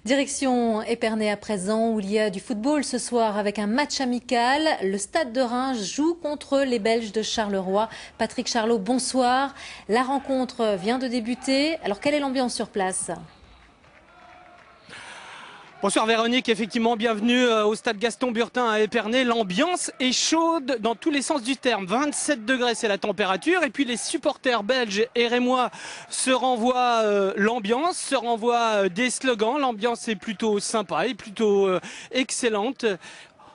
Direction Épernay à présent, où il y a du football ce soir avec un match amical. Le Stade de Reims joue contre les Belges de Charleroi. Patrick Charlot, bonsoir. La rencontre vient de débuter. Alors, quelle est l'ambiance sur place ? Bonsoir Véronique, effectivement bienvenue au stade Gaston Burtin à Épernay. L'ambiance est chaude dans tous les sens du terme. 27 degrés c'est la température et puis les supporters belges et rémois se renvoient l'ambiance, se renvoient des slogans. L'ambiance est plutôt sympa et plutôt excellente.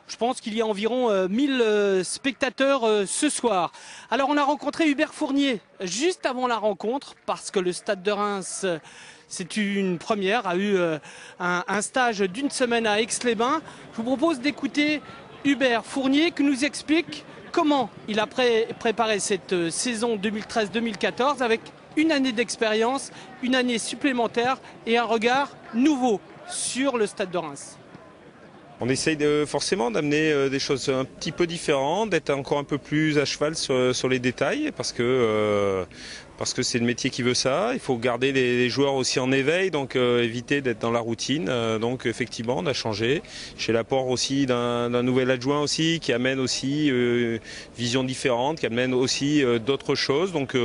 Je pense qu'il y a environ 1000 spectateurs ce soir. Alors on a rencontré Hubert Fournier juste avant la rencontre parce que le stade de Reims... C'est une première, a eu un stage d'une semaine à Aix-les-Bains. Je vous propose d'écouter Hubert Fournier qui nous explique comment il a préparé cette saison 2013-2014 avec une année d'expérience, une année supplémentaire et un regard nouveau sur le stade de Reims. On essaye forcément d'amener des choses un petit peu différentes, d'être encore un peu plus à cheval sur les détails parce que c'est le métier qui veut ça. Il faut garder les joueurs aussi en éveil, donc éviter d'être dans la routine. Donc effectivement, on a changé. Chez l'apport aussi d'un nouvel adjoint aussi qui amène aussi une vision différente, qui amène aussi d'autres choses. Donc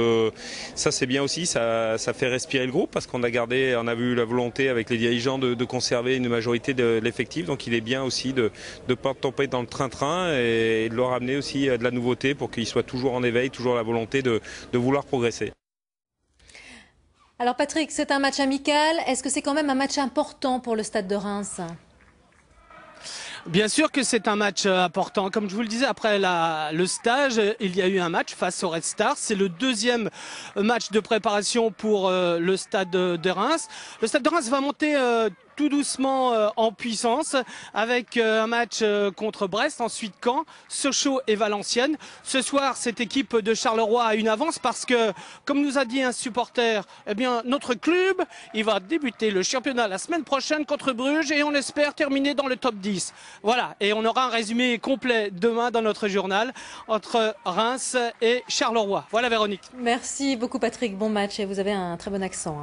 ça c'est bien aussi, ça fait respirer le groupe parce qu'on a eu la volonté avec les dirigeants de conserver une majorité de l'effectif. Donc il est bien aussi de ne pas tomber dans le train-train et de leur amener aussi de la nouveauté pour qu'ils soient toujours en éveil, toujours la volonté de vouloir progresser. Alors Patrick, c'est un match amical. Est-ce que c'est quand même un match important pour le Stade de Reims ? Bien sûr que c'est un match important. Comme je vous le disais, après le stage, il y a eu un match face au Red Star. C'est le deuxième match de préparation pour le Stade de Reims. Le Stade de Reims va monter tout doucement en puissance avec un match contre Brest, ensuite Caen, Sochaux et Valenciennes. Ce soir, cette équipe de Charleroi a une avance parce que, comme nous a dit un supporter, eh bien, notre club, il va débuter le championnat la semaine prochaine contre Bruges et on espère terminer dans le top 10. Voilà, et on aura un résumé complet demain dans notre journal entre Reims et Charleroi. Voilà Véronique. Merci beaucoup Patrick, bon match et vous avez un très bon accent.